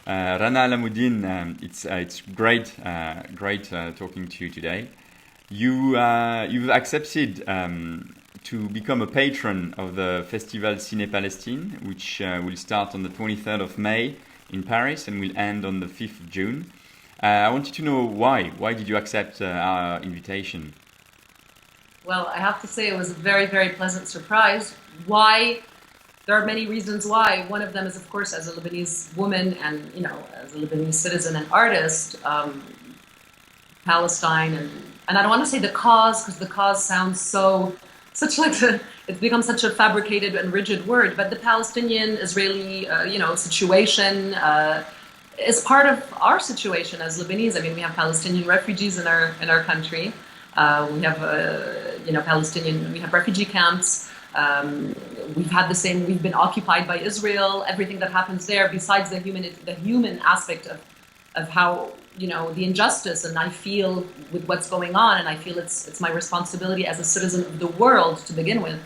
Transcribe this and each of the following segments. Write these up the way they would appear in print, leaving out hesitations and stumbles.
Rana Alamuddin, it's great talking to you today. You've accepted to become a patron of the Festival Ciné-Palestine, which will start on the 23rd of May in Paris and will end on the 5th of June. I wanted to know why. Why did you accept our invitation? Well, I have to say it was a very, very pleasant surprise. Why? There are many reasons why. One of them is, of course, as a Lebanese woman and, as a Lebanese citizen and artist, Palestine, and I don't want to say the cause, because the cause sounds it's become such a fabricated and rigid word, but the Palestinian-Israeli, situation is part of our situation as Lebanese. I mean, we have Palestinian refugees in our country. We have, we have refugee camps. We've been occupied by Israel, everything that happens there, besides the human aspect of how, the injustice, and I feel with what's going on, and I feel it's my responsibility as a citizen of the world to begin with,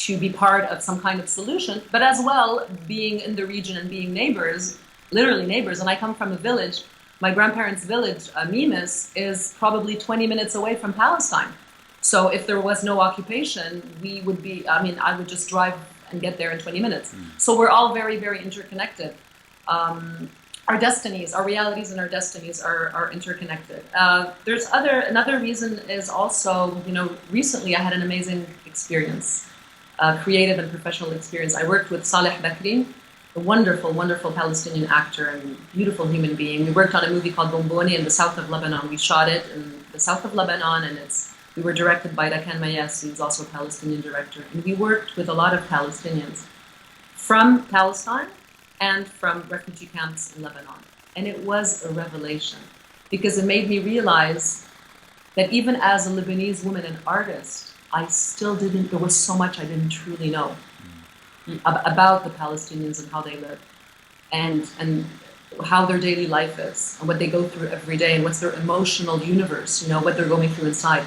to be part of some kind of solution, but as well, being in the region and being neighbors, literally neighbors, and I come from a village. My grandparents' village, Mimes, is probably 20 minutes away from Palestine. So if there was no occupation, I would just drive and get there in 20 minutes. So we're all very, very interconnected. Our destinies, our realities and our destinies are interconnected. Another reason is also, recently I had an amazing experience, creative and professional experience. I worked with Saleh Bakri, a wonderful, wonderful Palestinian actor and beautiful human being. We worked on a movie called Bomboni in the south of Lebanon. We shot it in the south of Lebanon, and we were directed by Rakan Mayas, who's also a Palestinian director. And we worked with a lot of Palestinians from Palestine and from refugee camps in Lebanon. And it was a revelation, because it made me realize that even as a Lebanese woman and artist, there was so much I didn't truly know about the Palestinians and how they live, and how their daily life is, and what they go through every day, and what's their emotional universe, what they're going through inside.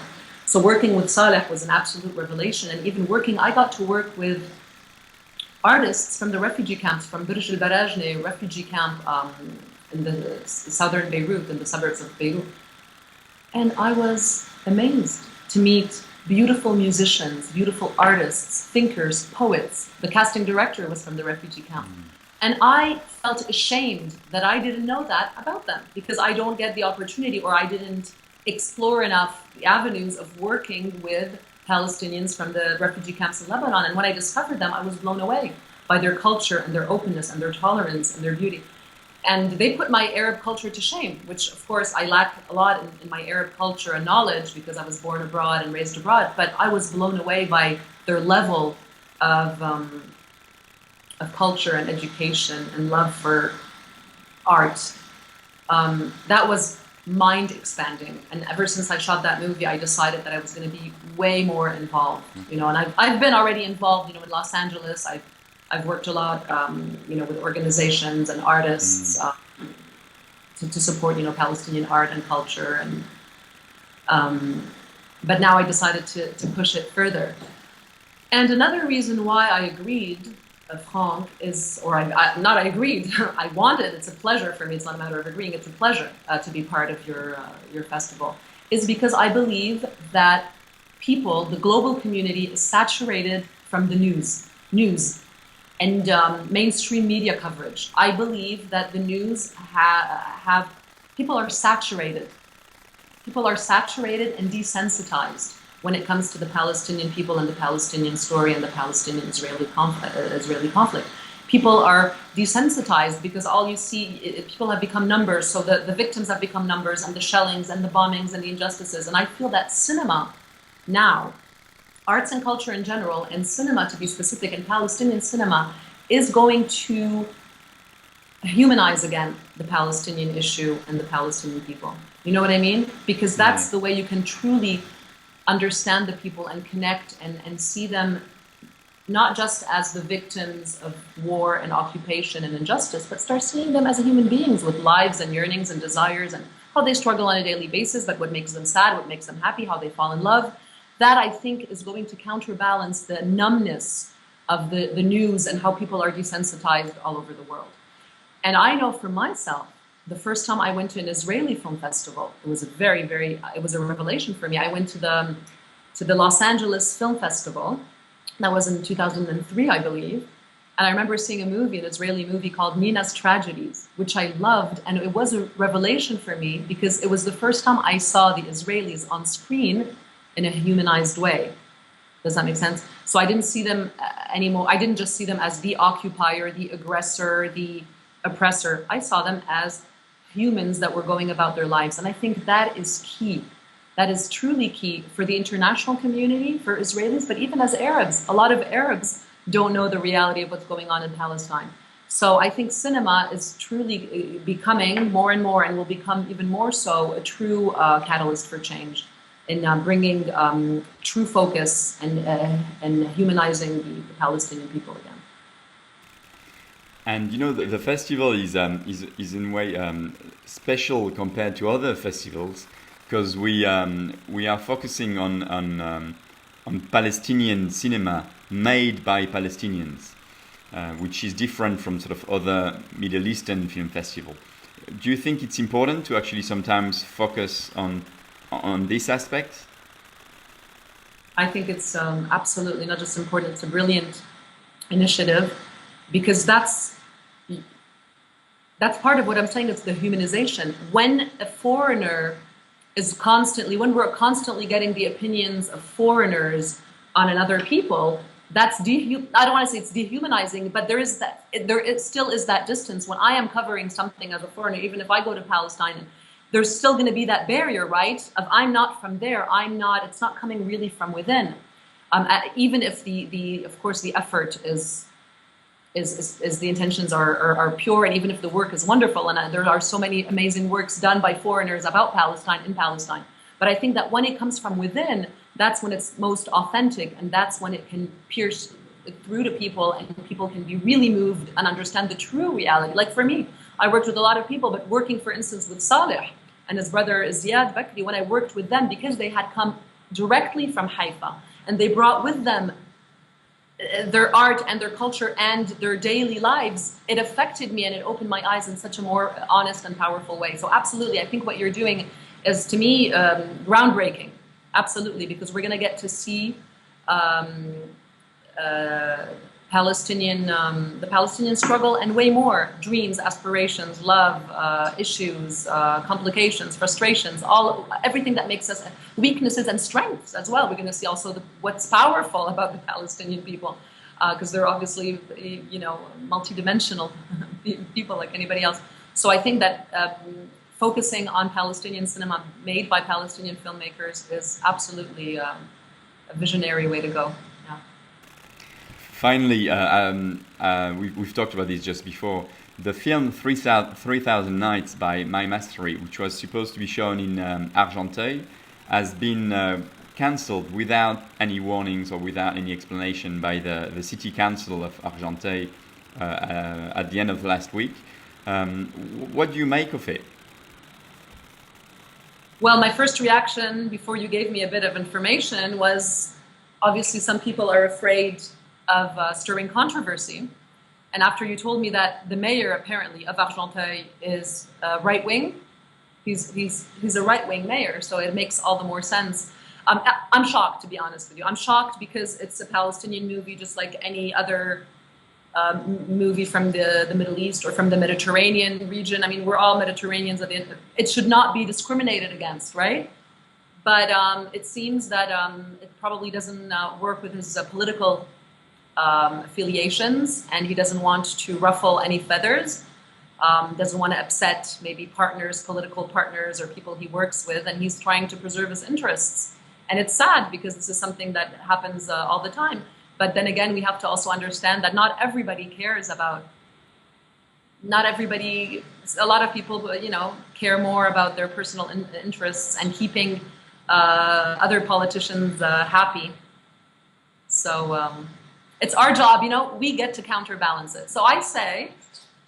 So working with Saleh was an absolute revelation, and even I got to work with artists from the refugee camps, from Burj al-Barajne refugee camp in the southern Beirut, in the suburbs of Beirut. And I was amazed to meet beautiful musicians, beautiful artists, thinkers, poets. The casting director was from the refugee camp. And I felt ashamed that I didn't know that about them, because I don't get the opportunity, or I didn't explore enough the avenues of working with Palestinians from the refugee camps in Lebanon. And when I discovered them, I was blown away by their culture and their openness and their tolerance and their beauty. And they put my Arab culture to shame, which of course I lack a lot in my Arab culture and knowledge, because I was born abroad and raised abroad, but I was blown away by their level of culture and education and love for art. That was mind expanding, and ever since I shot that movie, I decided that I was going to be way more involved. And I've been already involved. In Los Angeles, I've worked a lot, with organizations and artists to support, Palestinian art and culture, and but now I decided to push it further. And another reason why I agreed, Frank, I agreed, I wanted, it's a pleasure for me, it's not a matter of agreeing, it's a pleasure to be part of your festival, is because I believe that people, the global community, is saturated from the news and mainstream media coverage. I believe that the news people are saturated. People are saturated and desensitized when it comes to the Palestinian people and the Palestinian story and the Palestinian-Israeli conflict. People are desensitized because all you see, people have become numbers, so the victims have become numbers, and the shellings and the bombings and the injustices. And I feel that cinema now, arts and culture in general, and cinema to be specific, and Palestinian cinema, is going to humanize again the Palestinian issue and the Palestinian people. You know what I mean? Because that's the way you can truly understand the people and connect and see them not just as the victims of war and occupation and injustice, but start seeing them as human beings with lives and yearnings and desires, and how they struggle on a daily basis, but what makes them sad, what makes them happy, how they fall in love. That, I think, is going to counterbalance the numbness of the news and how people are desensitized all over the world. And I know for myself, the first time I went to an Israeli film festival, it was a it was a revelation for me. I went to the Los Angeles Film Festival. That was in 2003, I believe. And I remember seeing a movie, an Israeli movie called Nina's Tragedies, which I loved. And it was a revelation for me because it was the first time I saw the Israelis on screen in a humanized way. Does that make sense? So I didn't see them anymore. I didn't just see them as the occupier, the aggressor, the oppressor. I saw them as humans that were going about their lives. And I think that is key. That is truly key for the international community, for Israelis, but even as Arabs. A lot of Arabs don't know the reality of what's going on in Palestine. So I think cinema is truly becoming more and more, and will become even more so, a true catalyst for change in bringing true focus and humanizing the Palestinian people again. And you know, the festival is in a way special compared to other festivals because we are focusing on Palestinian cinema made by Palestinians, which is different from sort of other Middle Eastern film festival. Do you think it's important to actually sometimes focus on this aspect? I think it's absolutely not just important, it's a brilliant initiative, because that's part of what I'm saying. It's the humanization. When a foreigner when we're constantly getting the opinions of foreigners on another people, I don't want to say it's dehumanizing, but there still is that distance. When I am covering something as a foreigner, even if I go to Palestine, there's still going to be that barrier, right? Of I'm not from there, it's not coming really from within. Even if of course the effort is the intentions are pure, and even if the work is wonderful, and there are so many amazing works done by foreigners about Palestine in Palestine. But I think that when it comes from within, that's when it's most authentic, and that's when it can pierce through to people, and people can be really moved and understand the true reality. Like for me, I worked with a lot of people, but working, for instance, with Saleh and his brother Ziad Bakri, when I worked with them, because they had come directly from Haifa, and they brought with them their art and their culture and their daily lives, it affected me and it opened my eyes in such a more honest and powerful way. So absolutely, I think what you're doing is, to me, groundbreaking. Absolutely, because we're going to get to see the Palestinian struggle and way more: dreams, aspirations, love, issues, complications, frustrations, everything that makes us weaknesses and strengths as well. We're going to see also what's powerful about the Palestinian people, because they're obviously, multidimensional people like anybody else. So I think that focusing on Palestinian cinema made by Palestinian filmmakers is absolutely a visionary way to go. Yeah. Finally, we've talked about this just before. The film 3,000 Nights by My Mastery, which was supposed to be shown in Argenteuil, has been cancelled without any warnings or without any explanation by the City Council of Argenteuil at the end of last week. What do you make of it? Well, my first reaction before you gave me a bit of information was, obviously some people are afraid of stirring controversy. And after you told me that the mayor apparently of Argenteuil is right-wing, he's a right-wing mayor, so it makes all the more sense. I'm shocked, to be honest with you. I'm shocked because it's a Palestinian movie just like any other movie from the Middle East or from the Mediterranean region. I mean, we're all Mediterraneans. It should not be discriminated against, right? But it seems that it probably doesn't work with his political affiliations, and he doesn't want to ruffle any feathers, doesn't want to upset maybe political partners or people he works with, and he's trying to preserve his interests. And it's sad because this is something that happens all the time. But then again, we have to also understand that not everybody cares about, a lot of people, care more about their personal interests and keeping other politicians happy. So it's our job, we get to counterbalance it. So I say,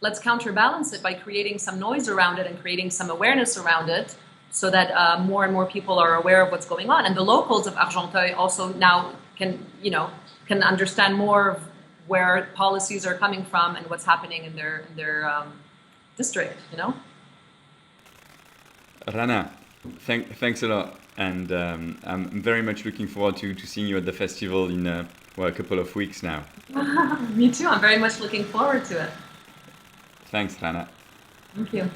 let's counterbalance it by creating some noise around it and creating some awareness around it, so that more and more people are aware of what's going on. And the locals of Argenteuil also now can understand more of where policies are coming from and what's happening in their district, you know? Rana, thanks a lot, and I'm very much looking forward to seeing you at the festival in a couple of weeks now. Me too. I'm very much looking forward to it. Thanks, Rana. Thank you.